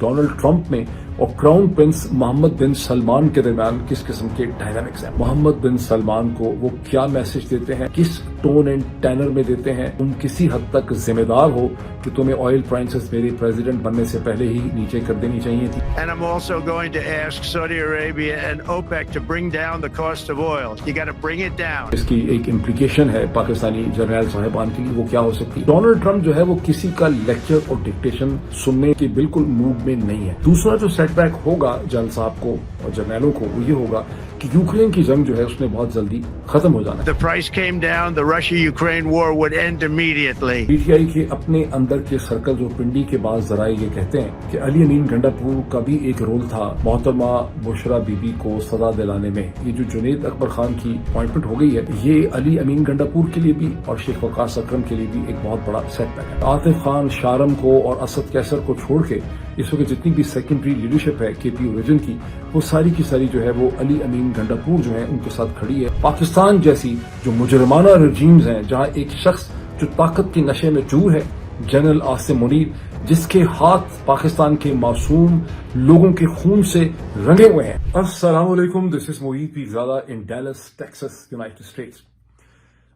Donald Trump में और crown Prince Mohammad बिन सलमान के दरमियान किस किस्म के डायनामिक्स हैं। मोहम्मद बिन सलमान को वो क्या मैसेज देते हैं, किस टोन एंड टेनर में देते हैं, तुम किसी हद तक जिम्मेदार हो कि तुम्हें ऑयल प्राइसेस मेरे प्रेसिडेंट बनने से पहले ही नीचे कर देनी चाहिए थी। And I'm also going to ask Saudi Arabia and OPEC to bring down the cost of oil. You got to bring it down. इसकी एक इम्प्लीकेशन है पाकिस्तानी जर्नैल साहिबान के लिए, वो क्या हो सकती है। डोनाल्ड ट्रंप जो है वो किसी का लेक्चर और डिक्टेशन सुनने के बिल्कुल मूड में नहीं है। दूसरा जो सेटबैक होगा जनरल साहब को और जर्नैलों को वो ये होगा कि यूक्रेन की जंग जो है उसने बहुत जल्दी खत्म हो जाना है। The price came down, the Russia-Ukraine war would end immediately. PTI के अपने अंदर के सर्कल जो पिंडी के बाद जराए ये कहते हैं कि अली अमीन गंडापुर का भी एक रोल था मोहतरमा बुशरा बीबी को सजा दिलाने में। ये जो जुनैद अकबर खान की अपॉइंटमेंट हो गई है ये अली अमीन गंडापुर के लिए भी और शेख वकास अकरम के लिए भी एक बहुत बड़ा सेटबैक है। आतिफ खान शारम को और असद कैसर को छोड़ के इस वक्त जितनी भी सेकेंडरी लीडरशिप है केपी ओरिजिन की वो सारी की सारी जो है वो अली अमीन गंडापुर जो है उनके साथ खड़ी है। पाकिस्तान जैसी जो मुजरमाना रजीम्स हैं जहां एक शख्स जो ताकत के नशे में चूर है जनरल आसिम मुनीर, जिसके हाथ पाकिस्तान के मासूम लोगों के खून से रंगे हुए हैं। अस्सलाम वालेकुम, this is Mohid Pirzada in Dallas Texas United States.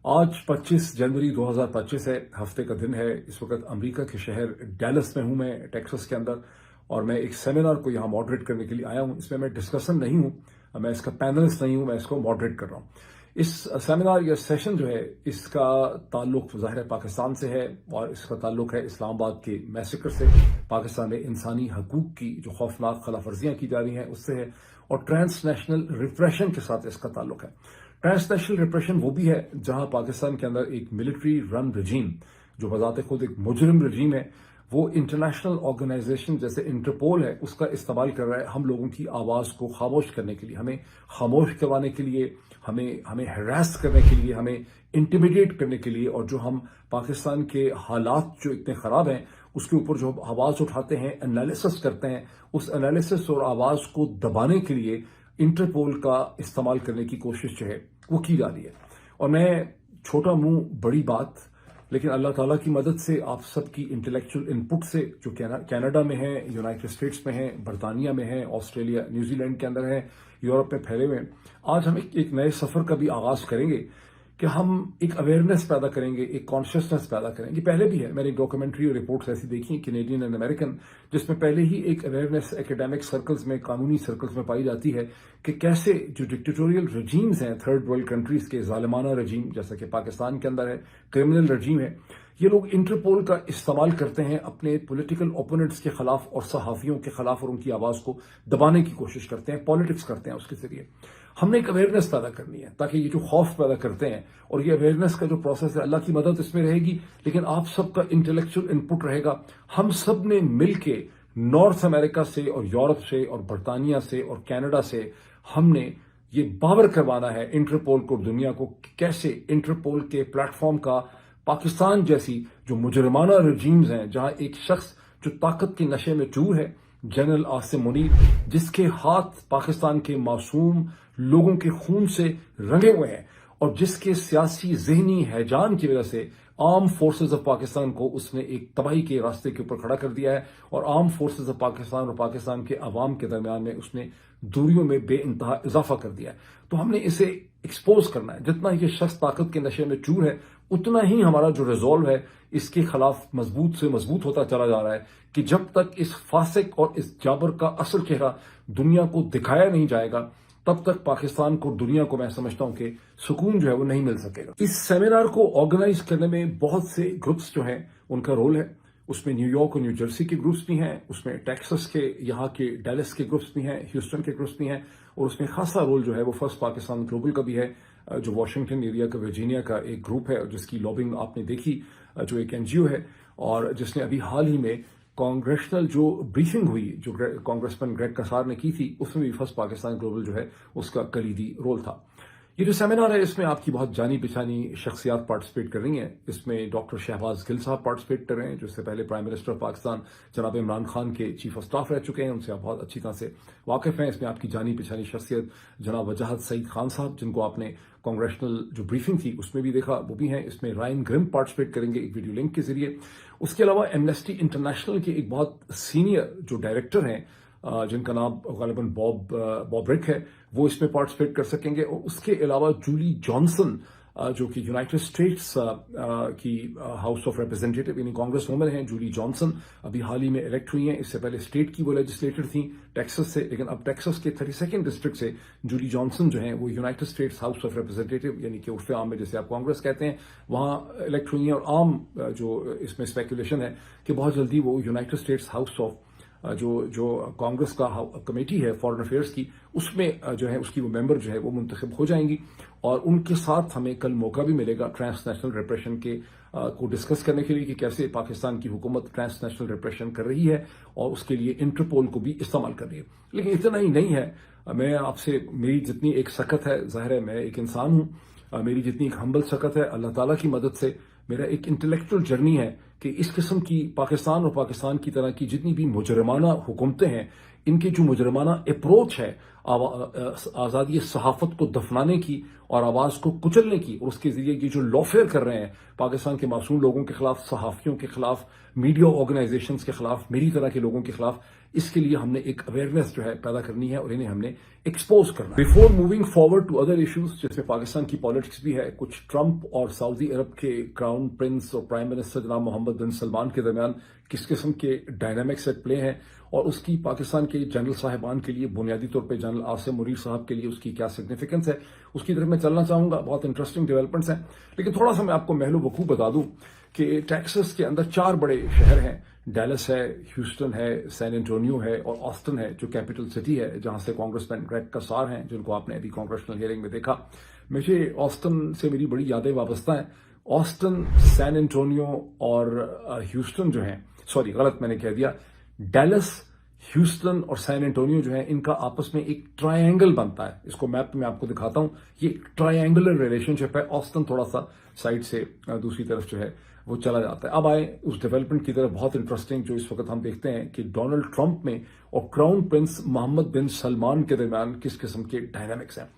आज 25 जनवरी 2025 है, हफ्ते का दिन है। इस वक्त अमेरिका के शहर डैलस में हूं मैं टेक्सास के अंदर और मैं एक सेमिनार को यहां मॉडरेट करने के लिए आया हूं। इसमें मैं डिस्कशन नहीं हूं, मैं इसका पैनलिस्ट नहीं हूं, मैं इसको मॉडरेट कर रहा हूं। इस सेमिनार या सेशन जो है इसका ताल्लुक ज़ाहिर है पाकिस्तान से है और इसका ताल्लुक है इस्लामाबाद के मैसेकर से, पाकिस्तान में इंसानी हकूक की जो खौफनाक खिलाफवर्जियां की जा रही हैं उससे है और ट्रांसनेशनल रिप्रेशन के साथ इसका ताल्लुक है। ट्रांसनेशनल रिप्रेशन वो भी है जहां पाकिस्तान के अंदर एक मिलिट्री रन रजीम जो बजाते खुद एक मुजरिम रजीम है वो इंटरनेशनल ऑर्गेनाइजेशन जैसे इंटरपोल है उसका इस्तेमाल कर रहा है हम लोगों की आवाज को खामोश करने के लिए, हमें खामोश करवाने के लिए, हमें हरास करने के लिए, हमें इंटिमिडेट करने के लिए। और जो हम पाकिस्तान के हालात जो इतने खराब हैं उसके ऊपर जो आवाज उठाते हैं, एनालिसिस करते हैं, उस एनालिसिस और आवाज को दबाने के लिए इंटरपोल का इस्तेमाल करने की कोशिश जो है वो की जा रही है। और मैं छोटा मुंह बड़ी बात, लेकिन अल्लाह ताला की मदद से आप सबकी इंटेलेक्चुअल इनपुट से जो कनाडा में है, यूनाइटेड स्टेट्स में है, बरतानिया में है, ऑस्ट्रेलिया न्यूजीलैंड के अंदर है, यूरोप में फैले हुए, आज हम एक नए सफर का भी आगाज करेंगे कि हम एक अवेयरनेस पैदा करेंगे, एक कॉन्शियसनेस पैदा करेंगे। पहले भी है, मैंने डॉक्यूमेंट्री और रिपोर्ट्स ऐसी देखी कैनेडियन एंड अमेरिकन जिसमें पहले ही एक अवेयरनेस एकेडमिक सर्कल्स में, कानूनी सर्कल्स में पाई जाती है कि कैसे जो डिक्टेटोरियल रजीम्स हैं थर्ड वर्ल्ड कंट्रीज के, जालिमाना रजीम जैसा कि पाकिस्तान के अंदर है, क्रिमिनल रजीम है, ये लोग इंटरपोल का इस्तेमाल करते हैं अपने पॉलिटिकल ओपोनेंट्स के खिलाफ और सहाफियों के खिलाफ और उनकी आवाज को दबाने की कोशिश करते हैं, पॉलिटिक्स करते हैं उसके जरिए। हमने एक अवेयरनेस पैदा करनी है ताकि ये जो खौफ पैदा करते हैं और ये अवेयरनेस का जो प्रोसेस है अल्लाह की मदद इसमें रहेगी, लेकिन आप सबका इंटेलेक्चुअल इनपुट रहेगा। हम सब ने मिलके नॉर्थ अमेरिका से और यूरोप से और बरतानिया से और कनाडा से हमने ये बावर करवाना है इंटरपोल को, दुनिया को, कैसे इंटरपोल के प्लेटफॉर्म का पाकिस्तान जैसी जो मुजरमाना रजीम्स हैं जहां एक शख्स जो ताकत के नशे में चूर है जनरल आसिम मुनीर, जिसके हाथ पाकिस्तान के मासूम लोगों के खून से रंगे हुए हैं और जिसके सियासी जहनी हैजान की वजह से आर्म फोर्सेस ऑफ पाकिस्तान को उसने एक तबाही के रास्ते के ऊपर खड़ा कर दिया है और आर्म फोर्सेस ऑफ पाकिस्तान और पाकिस्तान के अवाम के दरमियान में उसने दूरियों में बेइंतहा इजाफा कर दिया है। तो हमने इसे एक्सपोज करना है। जितना ये शख्स ताकत के नशे में चूर है उतना ही हमारा जो रिजॉल्व है इसके खिलाफ मजबूत से मजबूत होता चला जा रहा है कि जब तक इस फासिक और इस जाबर का असल चेहरा दुनिया को दिखाया नहीं जाएगा तब तक पाकिस्तान को, दुनिया को, मैं समझता हूं कि सुकून जो है वो नहीं मिल सकेगा। इस सेमिनार को ऑर्गेनाइज करने में बहुत से ग्रुप्स जो हैं उनका रोल है। उसमें न्यूयॉर्क और न्यू जर्सी के ग्रुप्स भी हैं, उसमें टेक्सास के, यहाँ के डैलस के ग्रुप्स भी हैं, ह्यूस्टन के ग्रुप्स भी हैं और उसमें खासा रोल जो है वो फर्स्ट पाकिस्तान ग्लोबल का भी है जो वाशिंगटन एरिया का, वर्जीनिया का एक ग्रुप है जिसकी लॉबिंग आपने देखी, जो एक एनजीओ है और जिसने अभी हाल ही में कांग्रेशनल जो ब्रीफिंग हुई जो कांग्रेसमैन ग्रेग कसार ने की थी उसमें भी फर्स्ट पाकिस्तान ग्लोबल जो है उसका कलीदी रोल था। ये जो सेमिनार है इसमें आपकी बहुत जानी पहचानी शख्सियात पार्टिसिपेट कर रही हैं। इसमें डॉक्टर शहबाज गिल साहब पार्टिसिपेट कर रहे हैं, जो इससे पहले प्राइम मिनिस्टर ऑफ पाकिस्तान जनाब इमरान खान के चीफ ऑफ स्टाफ रह चुके हैं, उनसे आप बहुत अच्छी तरह से वाकिफ हैं। इसमें आपकी जानी पहचानी शख्सियत जनाब वजाहत सईद खान साहब, जिनको आपने कांग्रेशनल जो ब्रीफिंग थी उसमें भी देखा, वो भी हैं। इसमें रायन ग्रिम पार्टिसिपेट करेंगे एक वीडियो लिंक के जरिए। उसके अलावा एमनेस्टी इंटरनेशनल के एक बहुत सीनियर जो डायरेक्टर हैं, जिनका नाम गालिबन बॉब रिक है, वो इसमें पार्टिसिपेट कर सकेंगे। और उसके अलावा जूली जॉनसन, जो कि यूनाइटेड स्टेट्स की हाउस ऑफ रिप्रेजेंटेटिव यानी कांग्रेस वुमन हैं, जूली जॉनसन अभी हाल ही में इलेक्ट हुई हैं। इससे पहले स्टेट की वो लेजिस्लेटर थी टेक्सास से, लेकिन अब टेक्सास के 32nd डिस्ट्रिक्ट से जूली जॉनसन जो हैं वो United states house of representative यानी कि उर्फ आम में जैसे आप कांग्रेस कहते हैं वहां इलेक्ट हुई हैं। और आम जो इसमें स्पेकुलेशन है कि बहुत जल्दी वो यूनाइटेड स्टेट्स हाउस ऑफ जो कांग्रेस का कमेटी है फॉरेन अफेयर्स की, उसमें जो है उसकी वो मेंबर जो है वो मुंतखब हो जाएंगी। और उनके साथ हमें कल मौका भी मिलेगा ट्रांसनेशनल रिप्रेशन के को डिस्कस करने के लिए कि कैसे पाकिस्तान की हुकूमत ट्रांसनेशनल रिप्रेशन कर रही है और उसके लिए इंटरपोल को भी इस्तेमाल कर रही है। लेकिन इतना ही नहीं है, मैं आपसे, मेरी जितनी एक सकत है, ज़ाहिर है मैं एक इंसान हूं, मेरी जितनी एक हम्बल सकत है, अल्लाह ताला की मदद से मेरा एक इंटेलेक्चुअल जर्नी है कि इस किस्म की पाकिस्तान और पाकिस्तान की तरह की जितनी भी मुजरमाना हुकूमतें हैं, इनकी जो मुजरमाना अप्रोच है आज़ादी सहाफत को दफनाने की और आवाज़ को कुचलने की, और उसके जरिए ये जो लॉफेयर कर रहे हैं पाकिस्तान के मासूम लोगों के खिलाफ, सहाफ़ियों के खिलाफ, मीडिया ऑर्गेनाइजेशंस के खिलाफ, मेरी तरह के लोगों के खिलाफ, इसके लिए हमने एक अवेयरनेस जो है पैदा करनी है और इन्हें हमने एक्सपोज करना है। Before moving forward to other issues, जिसमें पाकिस्तान की पॉलिटिक्स भी है, कुछ ट्रंप और सऊदी अरब के क्राउन प्रिंस और प्राइम मिनिस्टर जनाब मोहम्मद बिन सलमान के दरमियान किस किस्म के डायनामिक्स एट प्ले हैं, और उसकी पाकिस्तान के जनरल साहिबान के लिए, बुनियादी तौर पर जनरल आसिम मुनीर साहब के लिए उसकी क्या सिग्निफिकेंस है, उसकी तरफ मैं चलना चाहूंगा। बहुत इंटरेस्टिंग डेवलपमेंट्स हैं, लेकिन थोड़ा सा मैं आपको महलो वकूफ बता दूं कि टेक्सास के अंदर 4 बड़े शहर हैं। डैलस है, ह्यूस्टन है, सैन एंटोनियो है और ऑस्टन है, जो कैपिटल सिटी है, जहां से कांग्रेसमैन ग्रेग कसार हैं, जिनको आपने अभी कांग्रेशनल हियरिंग में देखा। मुझे ऑस्टन से मेरी बड़ी यादें वाबस्ता हैं। ऑस्टन, सैन एंटोनियो और ह्यूस्टन जो हैं, सॉरी गलत मैंने कह दिया, डैलस, ह्यूस्टन और सैन एंटोनियो जो है, इनका आपस में एक ट्रायंगल बनता है। इसको मैप में आपको दिखाता हूं, ये ट्रायंगुलर रिलेशनशिप है। ऑस्टन थोड़ा सा साइड से दूसरी तरफ जो है वो चला जाता है। अब आए उस डेवलपमेंट की तरफ, बहुत इंटरेस्टिंग, जो इस वक्त हम देखते हैं कि डोनाल्ड ट्रंप में और क्राउन प्रिंस मोहम्मद बिन सलमान के दरमियान किस किस्म के डायनामिक्स हैं।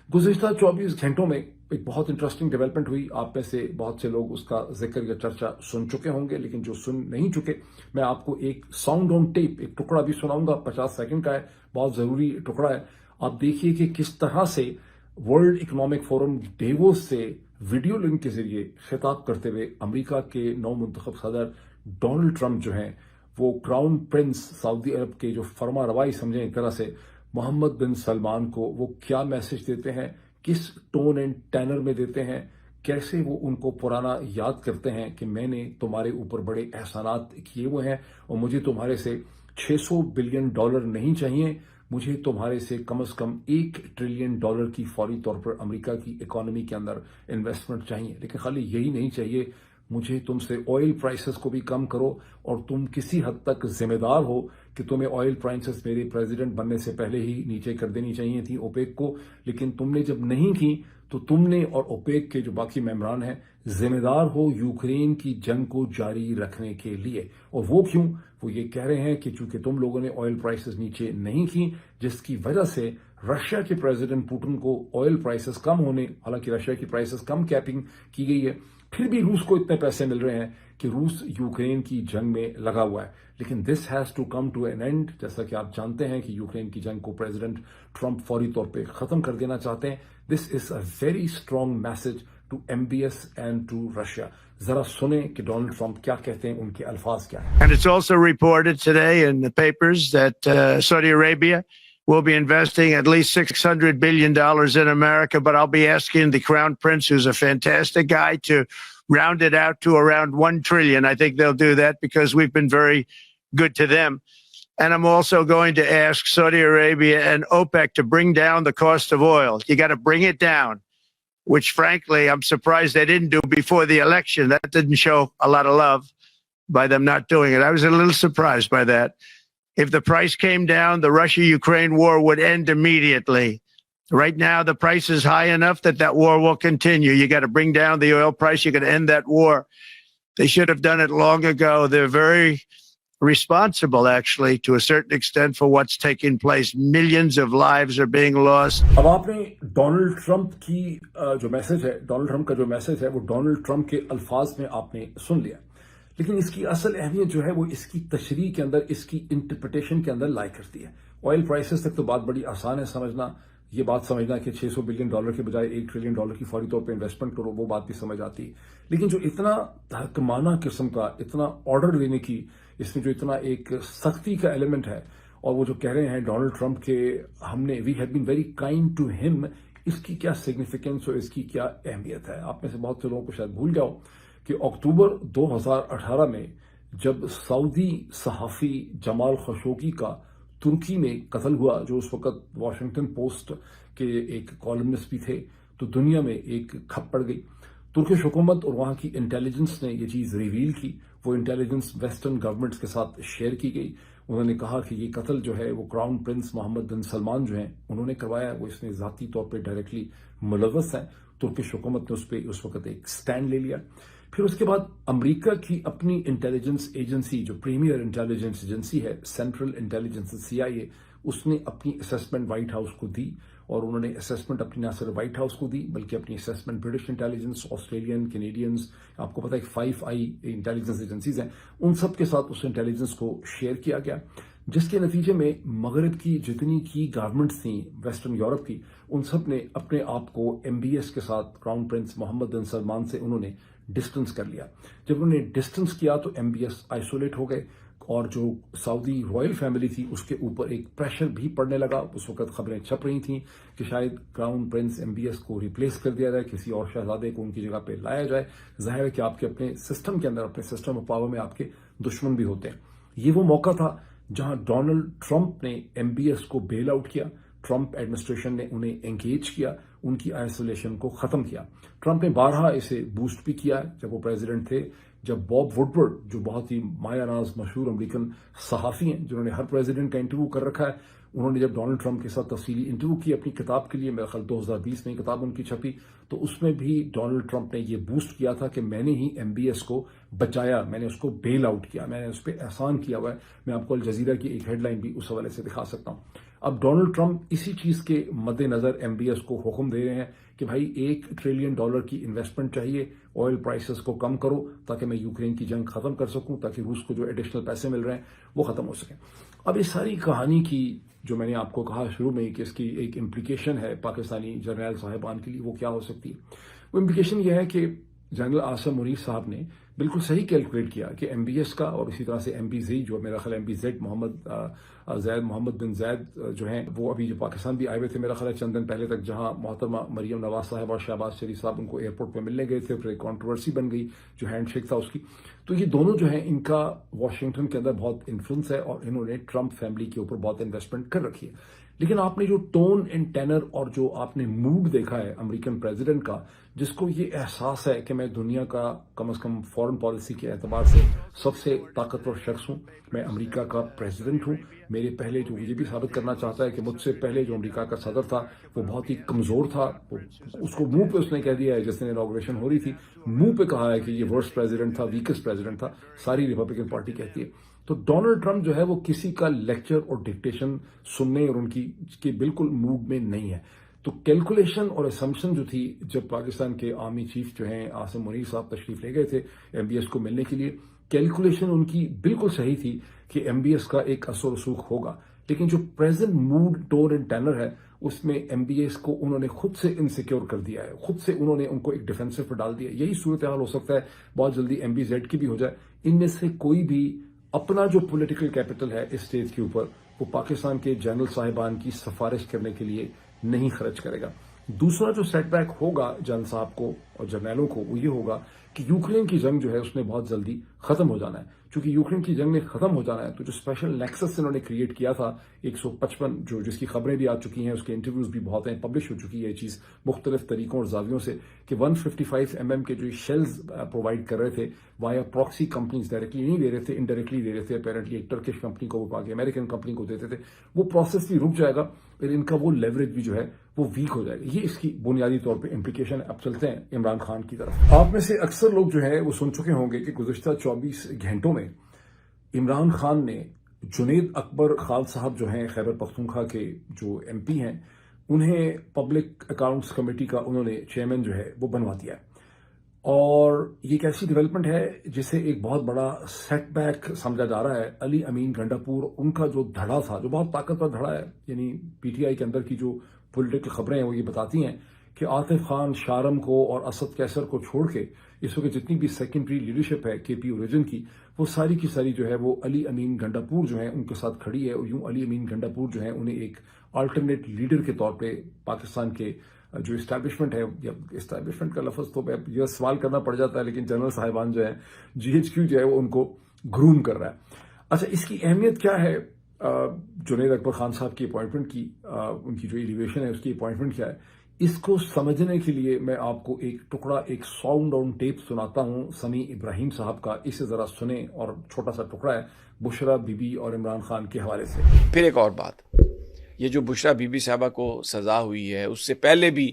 गुज़िश्ता 24 घंटों में एक बहुत इंटरेस्टिंग डेवलपमेंट हुई। आप में से बहुत से लोग उसका जिक्र या चर्चा सुन चुके होंगे, लेकिन जो सुन नहीं चुके, मैं आपको एक साउंड ऑन टेप, एक टुकड़ा भी सुनाऊंगा। 50 सेकंड का है, बहुत जरूरी टुकड़ा है। आप देखिए कि किस तरह से वर्ल्ड इकोनॉमिक फोरम डेवोस से वीडियो लिंक के जरिए खिताब करते हुए अमेरिका के नौ मुंतखब सदर डोनाल्ड ट्रंप जो हैं, वो क्राउन प्रिंस सऊदी अरब के जो फरमा रवाई समझें एक तरह से मोहम्मद बिन सलमान को वो क्या मैसेज देते हैं, किस टोन एंड टैनर में देते हैं, कैसे वो उनको पुराना याद करते हैं कि मैंने तुम्हारे ऊपर बड़े एहसानात किए हुए हैं और मुझे तुम्हारे से $600 बिलियन नहीं चाहिए, मुझे तुम्हारे से कम $1 ट्रिलियन की फौरी तौर पर अमेरिका की इकोनॉमी के अंदर इन्वेस्टमेंट चाहिए। लेकिन खाली यही नहीं चाहिए, मुझे तुमसे ऑयल प्राइसेस को भी कम करो, और तुम किसी हद तक जिम्मेदार हो कि तुम्हें ऑयल प्राइसेस मेरे प्रेसिडेंट बनने से पहले ही नीचे कर देनी चाहिए थी ओपेक को, लेकिन तुमने जब नहीं की तो तुमने और ओपेक के जो बाकी मेंबरान हैं जिम्मेदार हो यूक्रेन की जंग को जारी रखने के लिए। और वो क्यों? वो ये कह रहे हैं कि चूंकि तुम लोगों ने ऑयल प्राइसेस नीचे नहीं की, जिसकी वजह से रशिया के प्रेसिडेंट पुतिन को ऑयल प्राइसेस कम होने, हालांकि रशिया की प्राइसेस कम कैपिंग की गई है, फिर भी रूस को इतने पैसे मिल रहे हैं कि रूस यूक्रेन की जंग में लगा हुआ है। लेकिन this has to come to an end. जैसा कि आप जानते हैं कि यूक्रेन की जंग को प्रेसिडेंट ट्रंप फौरी तौर पे खत्म कर देना चाहते हैं। This is a very strong message to MBS and to Russia. जरा सुने कि डोनाल्ड ट्रंप क्या कहते हैं, उनके अल्फाज क्या हैं। And it's also reported today in the papers that Saudi Arabia will be investing at least $600 billion in America, but I'll be asking the Crown Prince, who's a fantastic guy, to round it out to around $1 trillion. I think they'll do that because we've been very good to them. And I'm also going to ask Saudi Arabia and OPEC to bring down the cost of oil. You got to bring it down, which frankly, I'm surprised they didn't do before the election. That didn't show a lot of love by them not doing it. I was a little surprised by that. If the price came down, the Russia-Ukraine war would end immediately. Right now, the price is high enough that that war will continue. You got to bring down the oil price. You got to end that war. They should have done it long ago. They're very responsible, actually, to a certain extent, for what's taking place. Millions of lives are being lost. अब आपने Donald Trump की जो message है, Donald Trump का जो message है, वो Donald Trump के अल्फाज में आपने सुन लिया, लेकिन इसकी असल अहमियत जो है वो इसकी तशरीह के अंदर, इसकी इंटरप्रिटेशन के अंदर लाई करती है। ऑयल प्राइसेस तक तो बात बड़ी आसान है समझना, ये बात समझना कि $600 बिलियन के बजाय $1 ट्रिलियन की फौरी तौर पे इन्वेस्टमेंट करो, वो बात भी समझ आती है। लेकिन जो इतना हकमाना किस्म का, इतना ऑर्डर लेने की, इसमें जो इतना एक सख्ती का एलिमेंट है, और वो जो कह रहे हैं डोनाल्ड ट्रंप के हमने we have been very kind to him, इसकी क्या सिग्निफिकेंस और इसकी क्या अहमियत है। आप में से बहुत से लोगों को शायद भूल जाओ कि अक्टूबर 2018 में जब सऊदी सहाफी जमाल खशोगी का तुर्की में कत्ल हुआ, जो उस वक्त वॉशिंगटन पोस्ट के एक कॉलमनिस्ट भी थे, तो दुनिया में एक खप पड़ गई। तुर्किश हुकूमत और वहां की इंटेलिजेंस ने ये चीज रिवील की, वो इंटेलिजेंस वेस्टर्न गवर्नमेंट्स के साथ शेयर की गई। उन्होंने कहा कि ये कत्ल जो है वो क्राउन प्रिंस मोहम्मद बिन सलमान जो हैं उन्होंने करवाया, वो इसमें जाती तौर पर डायरेक्टली मुलव्वस हैं। तुर्किश हुकूमत ने उस पर उस वक्त एक स्टैंड ले लिया। फिर उसके बाद अमेरिका की अपनी इंटेलिजेंस एजेंसी, जो प्रीमियर इंटेलिजेंस एजेंसी है, सेंट्रल इंटेलिजेंस CIA, उसने अपनी असेसमेंट व्हाइट हाउस को दी, और उन्होंने असेसमेंट अपनी ना सिर्फ व्हाइट हाउस को दी बल्कि अपनी assessment British intelligence, Australian, Canadians, आपको पता है 5 इंटेलिजेंस एजेंसीज हैं, उन सब के साथ उस इंटेलिजेंस को शेयर किया गया, जिसके नतीजे में मगरब की जितनी की गवर्नमेंट्स थी वेस्टर्न यूरोप की, उन सब ने अपने आप को MBS के साथ, क्राउन प्रिंस मोहम्मद बिन सलमान से उन्होंने डिस्टेंस कर लिया। जब उन्होंने डिस्टेंस किया तो MBS आइसोलेट हो गए, और जो सऊदी रॉयल फैमिली थी उसके ऊपर एक प्रेशर भी पड़ने लगा। उस वक्त खबरें छप रही थी कि शायद क्राउन प्रिंस MBS को रिप्लेस कर दिया जाए, किसी और शहजादे को उनकी जगह पे लाया जाए। जाहिर है कि आपके अपने सिस्टम के अंदर, अपने सिस्टम ऑफ पावर में आपके दुश्मन भी होते हैं। ये वो मौका था जहां डोनाल्ड ट्रंप ने MBS को बेल आउट किया, ट्रंप एडमिनिस्ट्रेशन ने उन्हें एंगेज किया, उनकी आइसोलेशन को खत्म किया। ट्रंप ने बारहा इसे बूस्ट भी किया जब वो प्रेसिडेंट थे, जब बॉब वुडवर्ड, जो बहुत ही मायानाज मशहूर अमेरिकन सहाफी हैं जिन्होंने हर प्रेसिडेंट का इंटरव्यू कर रखा है, उन्होंने जब डोनाल्ड ट्रंप के साथ तफसीली इंटरव्यू की अपनी किताब के लिए, मेरा ख्याल 2020 में किताब उनकी छपी, तो उसमें भी डोनाल्ड ट्रंप ने ये बूस्ट किया था कि मैंने ही MBS को बचाया, मैंने उसको बेल आउट किया, मैंने उस पर एहसान किया हुआ है। मैं आपको अल जजीरा की एक हेडलाइन भी उस हवाले से दिखा सकता हूं। अब डोनाल्ड ट्रंप इसी चीज के मद्देनजर MBS को हुक्म दे रहे हैं कि भाई $1 ट्रिलियन की इन्वेस्टमेंट चाहिए, ऑयल प्राइसेस को कम करो ताकि मैं यूक्रेन की जंग खत्म कर सकूं, ताकि रूस को जो एडिशनल पैसे मिल रहे हैं वो खत्म हो सके। अब इस सारी कहानी की जो मैंने आपको कहा शुरू में कि इसकी एक इम्प्लीकेशन है पाकिस्तानी जर्नल साहिबान के लिए, वो क्या हो सकती है? वो इम्प्लीकेशन ये है कि जनरल आसिम मुनीर साहब ने बिल्कुल सही कैलकुलेट किया कि MBS का, और इसी तरह से MBZ, जो मेरा ख्याल MBZ मोहम्मद बिन जैद जो हैं, वो अभी जो पाकिस्तान भी आए हुए थे मेरा ख्याल चंद दिन पहले तक, जहां मोहतरमा मरियम नवाज साहब और शहबाज शरीफ साहब उनको एयरपोर्ट पे मिलने गए थे, फिर एक कॉन्ट्रोवर्सी बन गई जो हैंडशेक था उसकी। तो ये दोनों जो है, इनका वॉशिंगटन के अंदर बहुत इन्फ्लुएंस है, और इन्होंने ट्रंप फैमिली के ऊपर बहुत इन्वेस्टमेंट कर रखी है। लेकिन आपने जो टोन एंड टेनर और जो आपने मूड देखा है अमेरिकन प्रेसिडेंट का, जिसको ये एहसास है कि मैं दुनिया का कम से कम फॉरेन पॉलिसी के एतबार से सबसे ताकतवर शख्स हूं, मैं अमेरिका का प्रेसिडेंट हूं, मेरे पहले जो ये भी साबित करना चाहता है कि मुझसे पहले जो अमेरिका का सदर था वो बहुत ही कमजोर था, उसको मुंह पे उसने कह दिया है, जिस दिन इनॉग्रेशन हो रही थी मुंह पे कहा है कि ये वर्स्ट प्रेसिडेंट था, वीकेस्ट प्रेसिडेंट था, सारी रिपब्लिकन पार्टी कहती है। तो डोनाल्ड ट्रंप जो है वो किसी का लेक्चर और डिक्टेशन सुनने और उनकी के बिल्कुल मूड में नहीं है। तो कैलकुलेशन और असम्पशन जो थी, जब पाकिस्तान के आर्मी चीफ जो हैं आसिम मुनीर साहब तशरीफ ले गए थे MBS को मिलने के लिए, कैलकुलेशन उनकी बिल्कुल सही थी कि MBS का एक असर रसूख होगा। लेकिन जो present mood, tone and tenor है, उसमें MBS को उन्होंने खुद से इनसिक्योर कर दिया है, खुद से उन्होंने उनको एक डिफेंसिव पर डाल दिया। यही सूरत हाल हो सकता है बहुत जल्दी MBZ की भी हो जाए। इनमें से कोई भी अपना जो पॉलिटिकल कैपिटल है इस स्टेज के ऊपर, वो पाकिस्तान के जनरल साहिबान की सिफारिश करने के लिए नहीं खर्च करेगा। दूसरा जो सेटबैक होगा जनरल साहब को और जर्नलों को, वो ये होगा کہ یوکرین کی جنگ جو ہے اس نے بہت جلدی ختم ہو جانا ہے. چونکہ یوکرین کی جنگ نے ختم ہو جانا ہے تو جو اسپیشل نیکسس انہوں نے کریٹ کیا تھا 155 جس کی خبریں بھی آ چکی ہیں, اس کے انٹرویوز بھی بہت ہیں, پبلش ہو چکی ہے یہ چیز مختلف طریقوں اور زاویوں سے, کہ 155 mm کے جو شیلز پرووائڈ کر رہے تھے وایا پراکسی کمپنیز, ڈائریکٹلی نہیں دے رہے تھے, انڈائریکٹلی دے رہے تھے. اپیرنٹلی ایک ٹرکش کمپنی کو, وہ امریکن کمپنی کو دیتے تھے. وہ پروسیس بھی رک جائے گا, پھر ان کا وہ لیوریج بھی جو ہے وہ ویک ہو جائے گا. یہ اس کی بنیادی طور پہ امپلیکیشن ہے. اب چلتے ہیں عمران خان کی طرف. آپ میں سے اکثر لوگ جو ہے وہ سن چکے ہوں گے کہ گزشتہ 24 گھنٹوں میں عمران خان نے جنید اکبر خان صاحب جو ہیں خیبر پختونخوا کے جو ایم پی ہیں, انہیں پبلک اکاؤنٹس کمیٹی کا انہوں نے چیئرمین جو ہے وہ بنوا دیا ہے. اور یہ ایک ایسی ڈیولپمنٹ ہے جسے ایک بہت بڑا سیٹ بیک سمجھا جا رہا ہے. علی امین گنڈاپور, ان کا جو دھڑا تھا, جو بہت طاقتور دھڑا ہے, یعنی پی ٹی آئی کے اندر کی جو پولیٹیکل خبریں ہیں وہ یہ بتاتی ہیں کہ عاطف خان شارم کو اور اسد کیسر کو چھوڑ کے اس وقت جتنی بھی سیکنڈری لیڈرشپ ہے کے پی اوریجن کی, وہ ساری کی ساری جو ہے وہ علی امین گنڈاپور جو ہیں ان کے ساتھ کھڑی ہے. اور یوں علی امین گنڈاپور جو ہیں انہیں ایک آلٹرنیٹ لیڈر کے طور پہ پاکستان کے جو اسٹیبلشمنٹ ہے, یا اسٹیبلشمنٹ کا لفظ تو یہ سوال کرنا پڑ جاتا ہے, لیکن جنرل صاحبان جو ہیں جی ایچ کیو جو ہے وہ ان کو گروم کر رہا ہے. اچھا, اس کی اہمیت کیا ہے جنید اکبر خان صاحب کی اپوائنٹمنٹ کی, ان کی جو ایلیویشن ہے اس کی اپوائنٹمنٹ کیا ہے, اس کو سمجھنے کے لیے میں آپ کو ایک ٹکڑا, ایک ساؤنڈ آن ٹیپ سناتا ہوں سمیع ابراہیم صاحب کا. اسے ذرا سنیں, اور چھوٹا سا ٹکڑا ہے بشرا بی بی اور عمران خان کے حوالے سے. پھر ایک اور بات, یہ جو بشرا بی بی صاحبہ کو سزا ہوئی ہے, اس سے پہلے بھی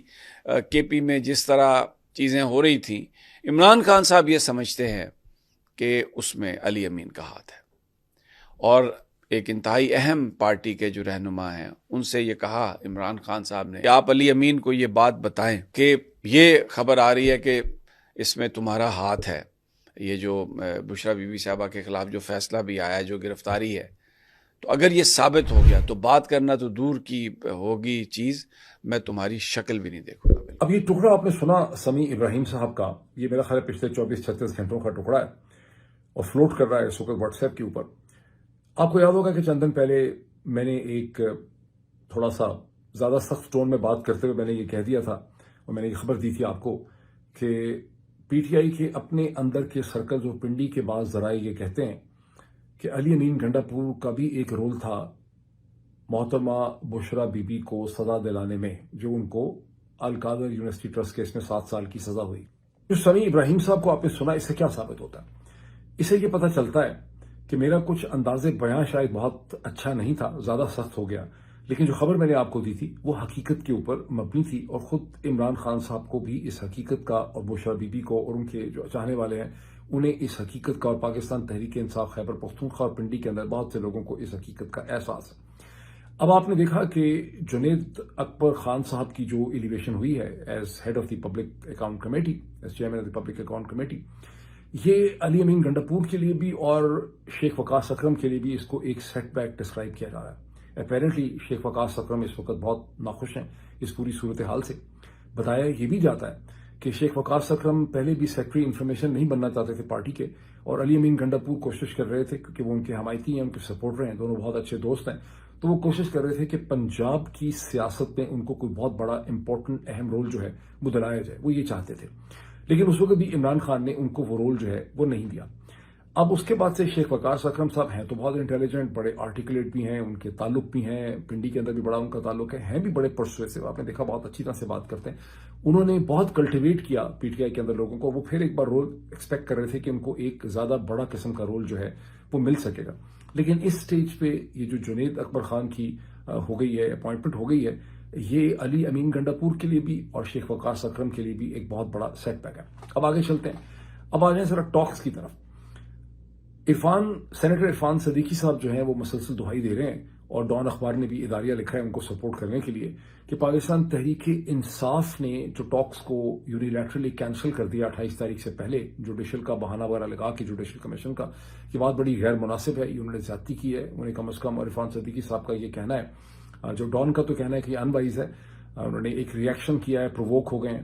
کے پی میں جس طرح چیزیں ہو رہی تھیں, عمران خان صاحب یہ سمجھتے ہیں کہ اس میں علی امین کا ہاتھ ہے. اور ایک انتہائی اہم پارٹی کے جو رہنما ہیں ان سے یہ کہا عمران خان صاحب نے کہ آپ علی امین کو یہ بات بتائیں کہ یہ خبر آ رہی ہے کہ اس میں تمہارا ہاتھ ہے. یہ جو بشرا بی بی صاحبہ کے خلاف جو فیصلہ بھی آیا ہے, جو گرفتاری ہے, تو اگر یہ ثابت ہو گیا تو بات کرنا تو دور کی ہوگی چیز, میں تمہاری شکل بھی نہیں دیکھوں گا. اب یہ ٹکڑا آپ نے سنا سمیع ابراہیم صاحب کا, یہ میرا خیال ہے پچھلے 24-36 گھنٹوں کا ٹکڑا ہے اور فلوٹ کر رہا ہے اس وقت واٹس ایپ کے اوپر. آپ کو یاد ہوگا کہ چند دن پہلے میں نے ایک تھوڑا سا زیادہ سخت ٹون میں بات کرتے ہوئے میں نے یہ کہہ دیا تھا, اور میں نے یہ خبر دی تھی آپ کو کہ پی ٹی آئی کے اپنے اندر کے سرکلز اور پنڈی کے بعض ذرائع یہ کہتے ہیں کہ علی امین گنڈاپور کا بھی ایک رول تھا محترمہ بشرا بی بی کو سزا دلانے میں, جو ان کو القادر یونیورسٹی ٹرسٹ کیس میں 7 سال کی سزا ہوئی. جو سمیع ابراہیم صاحب کو آپ نے سنا, اس سے کیا ثابت ہوتا ہے؟ اسے یہ پتہ چلتا ہے کہ میرا کچھ انداز بیاں شاید بہت اچھا نہیں تھا, زیادہ سخت ہو گیا, لیکن جو خبر میں نے آپ کو دی تھی وہ حقیقت کے اوپر مبنی تھی. اور خود عمران خان صاحب کو بھی اس حقیقت کا, اور بشرا بی بی کو اور ان کے جو چاہنے والے ہیں انہیں اس حقیقت کا, اور پاکستان تحریک انصاف خیبر پختونخوا اور پنڈی کے اندر بہت سے لوگوں کو اس حقیقت کا احساس ہے. اب آپ نے دیکھا کہ جنید اکبر خان صاحب کی جو ایلیویشن ہوئی ہے as head of the public account committee, as chairman of the public account committee, یہ علی امین گنڈاپور کے لیے بھی اور شیخ وقاص اکرم کے لیے بھی اس کو ایک سیٹ بیک ڈسکرائب کیا جا رہا ہے. اپیرنٹلی شیخ وقاص اکرم اس وقت بہت ناخوش ہیں اس پوری صورتحال سے. بتایا یہ بھی جاتا ہے کہ شیخ وقاص اکرم پہلے بھی سیکرٹری انفارمیشن نہیں بننا چاہتے تھے پارٹی کے, اور علی امین گنڈاپور کوشش کر رہے تھے, کیونکہ وہ ان کے حمایتی ہیں, ان کے سپورٹر ہیں, دونوں بہت اچھے دوست ہیں, تو وہ کوشش کر رہے تھے کہ پنجاب کی سیاست میں ان کو کوئی بہت بڑا امپورٹنٹ اہم رول جو ہے وہ دلایا جائے, وہ یہ چاہتے تھے. لیکن اس وقت بھی عمران خان نے ان کو وہ رول جو ہے وہ نہیں دیا. اب اس کے بعد سے شیخ وقاص اکرم صاحب ہیں تو بہت انٹیلیجنٹ, بڑے آرٹیکولیٹ بھی ہیں, ان کے تعلق بھی ہیں, پنڈی کے اندر بھی بڑا ان کا تعلق ہے, ہیں بھی بڑے پرسویسو, آپ نے دیکھا بہت اچھی طرح سے بات کرتے ہیں. انہوں نے بہت کلٹیویٹ کیا پی ٹی آئی کے اندر لوگوں کو. وہ پھر ایک بار رول ایکسپیکٹ کر رہے تھے کہ ان کو ایک زیادہ بڑا قسم کا رول جو ہے وہ مل سکے گا. لیکن اس سٹیج پہ یہ جو جنید اکبر خان کی ہو گئی ہے, اپوائنٹمنٹ ہو گئی ہے, یہ علی امین گنڈاپور کے لیے بھی اور شیخ وقاص اکرم کے لیے بھی ایک بہت بڑا سیٹ بیک ہے. اب آگے چلتے ہیں, اب آ جائیں ذرا ٹاکس کی طرف. سینیٹر عرفان صدیقی صاحب جو ہیں وہ مسلسل دہائی دے رہے ہیں, اور ڈان اخبار نے بھی اداریہ لکھا ہے ان کو سپورٹ کرنے کے لیے کہ پاکستان تحریک انصاف نے جو ٹاکس کو یونیلیٹرلی کینسل کر دیا 28 تاریخ سے پہلے, جوڈیشل کا بہانہ وغیرہ لگا کے جوڈیشل کمیشن کا, یہ بات بڑی غیر مناسب ہے, یہ انہوں نے زیادتی کی ہے. انہیں کم از کم عرفان صدیقی صاحب کا یہ کہنا ہے, جو ڈان کا تو کہنا ہے کہ یہ انوائز ہے, انہوں نے ایک ریئیکشن کیا ہے, پرووک ہو گئے ہیں.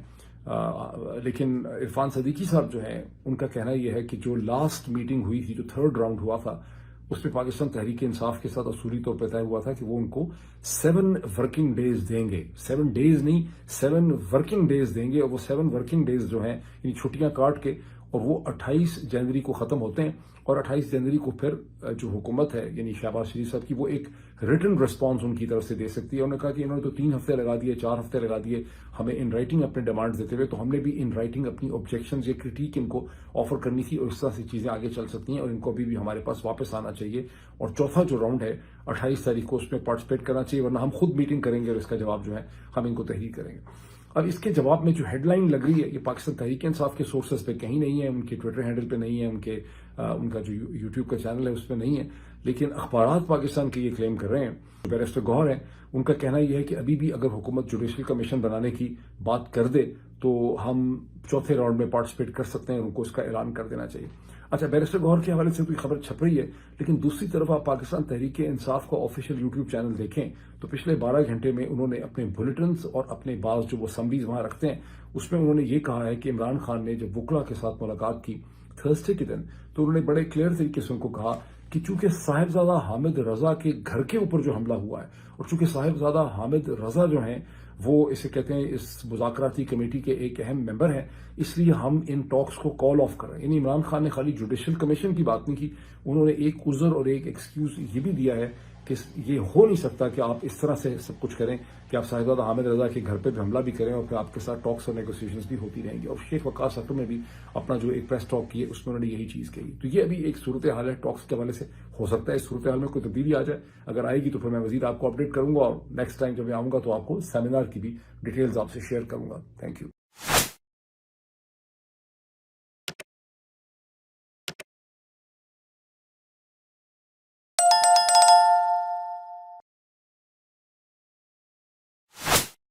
لیکن عرفان صدیقی صاحب جو ہیں ان کا کہنا یہ ہے کہ جو لاسٹ میٹنگ ہوئی تھی, جو 3rd راؤنڈ ہوا تھا, اس پہ پاکستان تحریک انصاف کے ساتھ اصولی طور پہ طے ہوا تھا کہ وہ ان کو 7 ورکنگ ڈیز دیں گے. 7 ڈیز نہیں, 7 ورکنگ ڈیز دیں گے, اور وہ 7 ورکنگ ڈیز جو ہیں یعنی چھٹیاں کاٹ کے اور وہ 28 जनवरी को ख़त्म होते हैं और 28 जनवरी को फिर जो हुकूमत है यानी शहबाज शरीफ साहब की वो एक रिटन रिस्पॉन्स उनकी तरफ से दे सकती है। उन्होंने कहा कि इन्होंने तो 3 हफ्ते लगा दिए, 4 हफ्ते लगा दिए हमें इन राइटिंग अपने डिमांड्स देते हुए, तो हमने भी इन राइटिंग अपनी ऑब्जेक्शंस या क्रिटिक इनको ऑफर करनी थी और इस तरह से चीज़ें आगे चल सकती हैं और इनको अभी भी हमारे पास वापस आना चाहिए। और चौथा जो राउंड है 28 तारीख को उसमें पार्टिसिपेट करना चाहिए, वरना हम खुद मीटिंग करेंगे और इसका जवाब जो है हम इनको तहरीर करेंगे। अब इसके जवाब में जो हेडलाइन लग रही है ये पाकिस्तान तहरीक इंसाफ के सोर्सेज पे कहीं नहीं है, उनके ट्विटर हैंडल पे नहीं है, उनका जो यूट्यूब का चैनल है उस पर नहीं है, लेकिन अखबारात पाकिस्तान के ये क्लेम कर रहे हैं। बैरिस्टर गौहर है, उनका कहना यह है कि अभी भी अगर हुकूमत जुडिशल कमीशन बनाने की बात कर दे तो हम चौथे राउंड में पार्टिसिपेट कर सकते हैं, उनको इसका ऐलान कर देना चाहिए। अच्छा, बैरिस्टर गौहर के हवाले से तो खबर छप रही है, लेकिन दूसरी तरफ आप पाकिस्तान तहरीक इंसाफ का ऑफिशियल यूट्यूब चैनल देखें तो पिछले 12 घंटे में उन्होंने अपने बुलेटिन्स और अपने बाज़ जो वो समरीज वहां रखते हैं उसमें उन्होंने ये कहा है कि इमरान खान ने जब वुकला के साथ मुलाकात की थर्सडे के दिन तो उन्होंने बड़े क्लियर तरीके से उनको कहा कि चूंकि साहिबजादा हामिद रजा के घर के ऊपर जो हमला हुआ है और चूंकि साहिबजादा हामिद रजा जो हैं वो इसे कहते हैं इस मुज़ाकराती कमेटी के एक अहम मेंबर हैं, इसलिए हम इन टॉक्स को कॉल ऑफ कर रहे हैं। यानी इमरान खान ने खाली जुडिशल कमीशन की बात नहीं की, उन्होंने एक उज़र और एक एक्सक्यूज ये भी दिया है कि ये हो नहीं सकता कि आप इस तरह से सब कुछ करें कि आप साहिबजादा हामिद रजा के घर पे भी हमला भी करें और फिर आपके साथ टॉक्स और नेगोशिएशंस भी होती रहेंगी। और शेख वकास अख्तर ने भी अपना जो एक प्रेस टॉक किए उसमें उन्होंने यही चीज़ कही। तो ये अभी एक सूरत हाल है टॉक्स के हवाले से, हो सकता है इस सूरत हाल में कोई तब्दीली आ जाए, अगर आएगी तो फिर मैं मजीद आपको अपडेट करूंगा और नेक्स्ट टाइम जब मैं आऊंगा तो आपको सेमिनार की भी डिटेल्स आपसे शेयर करूंगा। Thank you.